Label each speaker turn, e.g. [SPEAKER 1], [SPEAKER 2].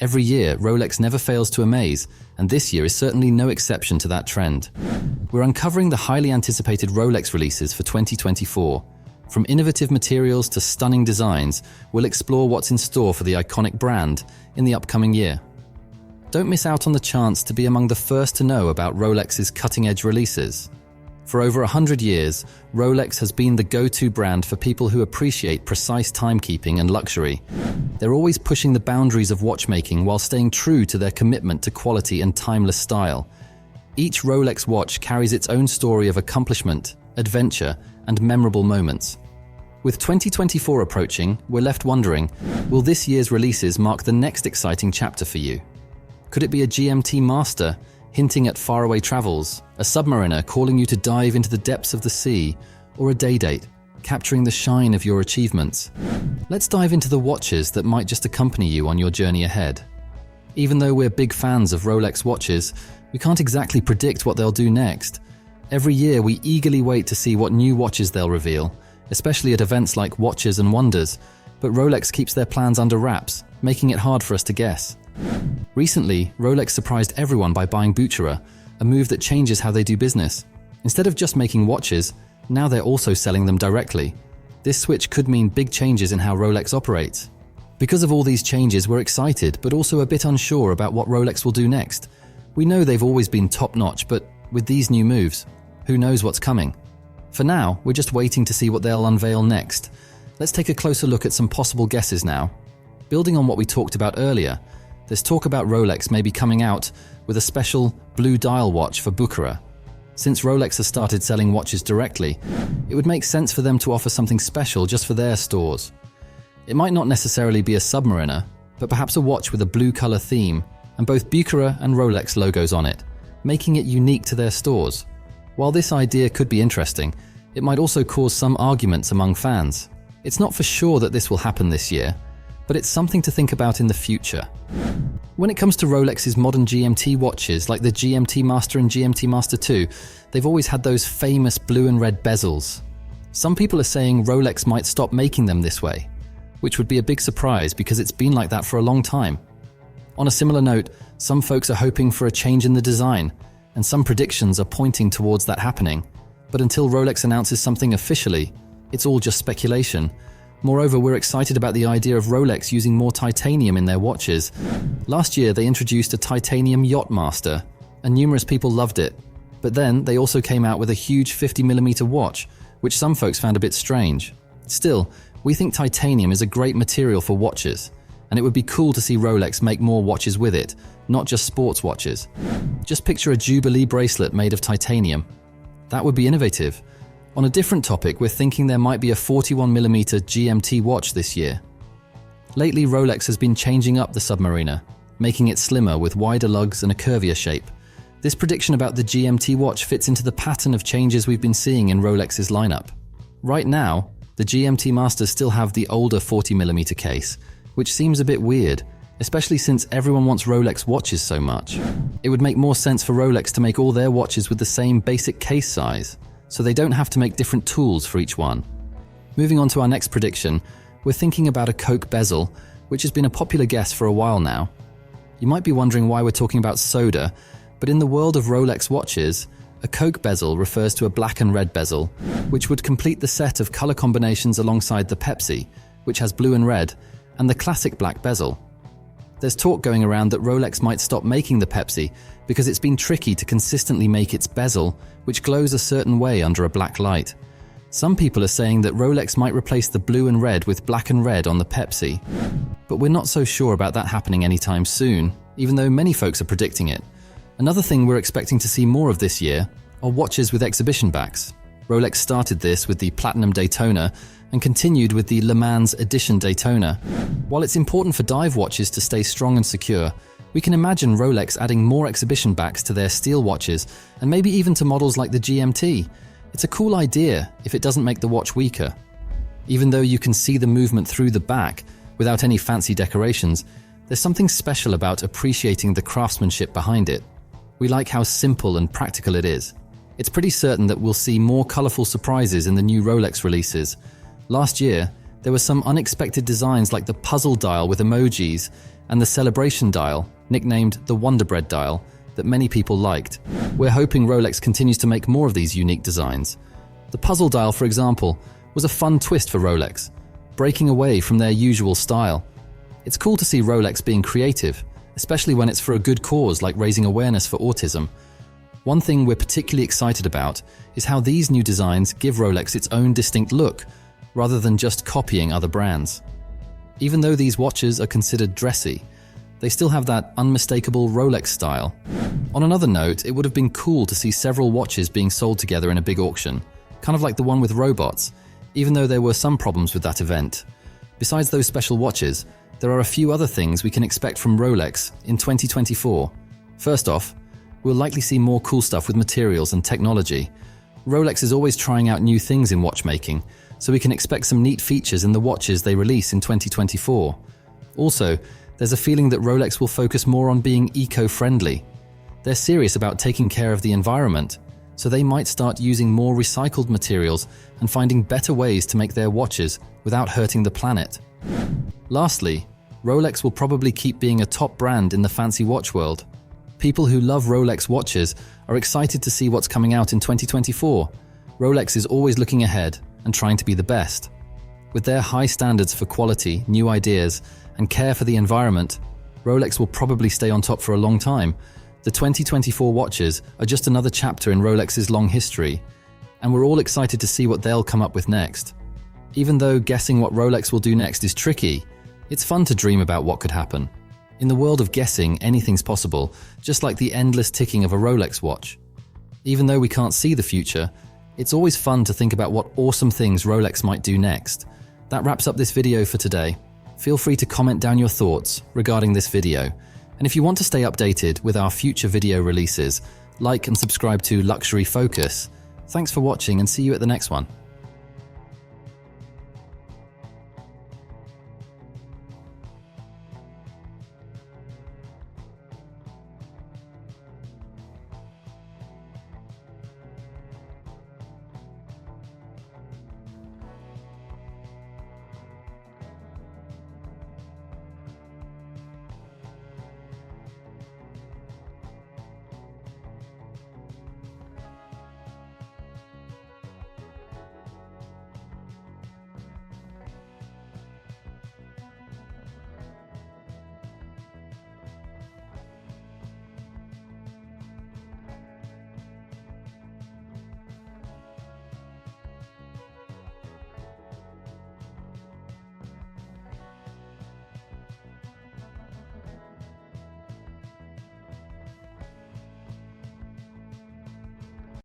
[SPEAKER 1] Every year, Rolex never fails to amaze, and this year is certainly no exception to that trend. We're uncovering the highly anticipated Rolex releases for 2024. From innovative materials to stunning designs, we'll explore what's in store for the iconic brand in the upcoming year. Don't miss out on the chance to be among the first to know about Rolex's cutting-edge releases. For over 100 years, Rolex has been the go-to brand for people who appreciate precise timekeeping and luxury. They're always pushing the boundaries of watchmaking while staying true to their commitment to quality and timeless style. Each Rolex watch carries its own story of accomplishment, adventure, and memorable moments. With 2024 approaching, we're left wondering, will this year's releases mark the next exciting chapter for you? Could it be a GMT master, hinting at faraway travels, a submariner calling you to dive into the depths of the sea, or a day-date, capturing the shine of your achievements? Let's dive into the watches that might just accompany you on your journey ahead. Even though we're big fans of Rolex watches, we can't exactly predict what they'll do next. Every year we eagerly wait to see what new watches they'll reveal, especially at events like Watches and Wonders, but Rolex keeps their plans under wraps, making it hard for us to guess. Recently, Rolex surprised everyone by buying Butera, a move that changes how they do business. Instead of just making watches, now they're also selling them directly. This switch could mean big changes in how Rolex operates. Because of all these changes, we're excited, but also a bit unsure about what Rolex will do next. We know they've always been top-notch, but with these new moves, who knows what's coming? For now, we're just waiting to see what they'll unveil next. Let's take a closer look at some possible guesses now. Building on what we talked about earlier, there's talk about Rolex maybe coming out with a special blue dial watch for Butera. Since Rolex has started selling watches directly, it would make sense for them to offer something special just for their stores. It might not necessarily be a Submariner, but perhaps a watch with a blue color theme and both Butera and Rolex logos on it, making it unique to their stores. While this idea could be interesting, it might also cause some arguments among fans. It's not for sure that this will happen this year, but it's something to think about in the future. When it comes to Rolex's modern GMT watches, like the GMT Master and GMT Master 2, they've always had those famous blue and red bezels. Some people are saying Rolex might stop making them this way, which would be a big surprise because it's been like that for a long time. On a similar note, some folks are hoping for a change in the design, and some predictions are pointing towards that happening. But until Rolex announces something officially, it's all just speculation. Moreover, we're excited about the idea of Rolex using more titanium in their watches. Last year, they introduced a titanium Yachtmaster, and numerous people loved it. But then, they also came out with a huge 50mm watch, which some folks found a bit strange. Still, we think titanium is a great material for watches, and it would be cool to see Rolex make more watches with it, not just sports watches. Just picture a Jubilee bracelet made of titanium. That would be innovative. On a different topic, we're thinking there might be a 41mm GMT watch this year. Lately, Rolex has been changing up the Submariner, making it slimmer with wider lugs and a curvier shape. This prediction about the GMT watch fits into the pattern of changes we've been seeing in Rolex's lineup. Right now, the GMT Masters still have the older 40mm case, which seems a bit weird, especially since everyone wants Rolex watches so much. It would make more sense for Rolex to make all their watches with the same basic case size, so they don't have to make different tools for each one. Moving on to our next prediction, we're thinking about a Coke bezel, which has been a popular guess for a while now. You might be wondering why we're talking about soda, but in the world of Rolex watches, a Coke bezel refers to a black and red bezel, which would complete the set of color combinations alongside the Pepsi, which has blue and red, and the classic black bezel. There's talk going around that Rolex might stop making the Pepsi because it's been tricky to consistently make its bezel, which glows a certain way under a black light. Some people are saying that Rolex might replace the blue and red with black and red on the Pepsi. But we're not so sure about that happening anytime soon, even though many folks are predicting it. Another thing we're expecting to see more of this year are watches with exhibition backs. Rolex started this with the Platinum Daytona and continued with the Le Mans Edition Daytona. While it's important for dive watches to stay strong and secure, we can imagine Rolex adding more exhibition backs to their steel watches and maybe even to models like the GMT. It's a cool idea if it doesn't make the watch weaker. Even though you can see the movement through the back without any fancy decorations, there's something special about appreciating the craftsmanship behind it. We like how simple and practical it is. It's pretty certain that we'll see more colorful surprises in the new Rolex releases. Last year, There were some unexpected designs like the puzzle dial with emojis and the celebration dial, nicknamed the Wonder Bread dial, that many people liked. We're hoping Rolex continues to make more of these unique designs. The puzzle dial, for example, was a fun twist for Rolex, breaking away from their usual style. It's cool to see Rolex being creative, especially when it's for a good cause like raising awareness for autism. One thing we're particularly excited about is how these new designs give Rolex its own distinct look, rather than just copying other brands. Even though these watches are considered dressy, they still have that unmistakable Rolex style. On another note, it would have been cool to see several watches being sold together in a big auction, kind of like the one with robots, even though there were some problems with that event. Besides those special watches, there are a few other things we can expect from Rolex in 2024. First off, we'll likely see more cool stuff with materials and technology. Rolex is always trying out new things in watchmaking, so we can expect some neat features in the watches they release in 2024. Also, there's a feeling that Rolex will focus more on being eco-friendly. They're serious about taking care of the environment, so they might start using more recycled materials and finding better ways to make their watches without hurting the planet. Lastly, Rolex will probably keep being a top brand in the fancy watch world. People who love Rolex watches are excited to see what's coming out in 2024. Rolex is always looking ahead and trying to be the best. With their high standards for quality, new ideas, and care for the environment, Rolex will probably stay on top for a long time. The 2024 watches are just another chapter in Rolex's long history, and we're all excited to see what they'll come up with next. Even though guessing what Rolex will do next is tricky, it's fun to dream about what could happen. In the world of guessing, anything's possible, just like the endless ticking of a Rolex watch. Even though we can't see the future, it's always fun to think about what awesome things Rolex might do next. That wraps up this video for today. Feel free to comment down your thoughts regarding this video. And if you want to stay updated with our future video releases, like and subscribe to Luxury Focus. Thanks for watching and see you at the next one.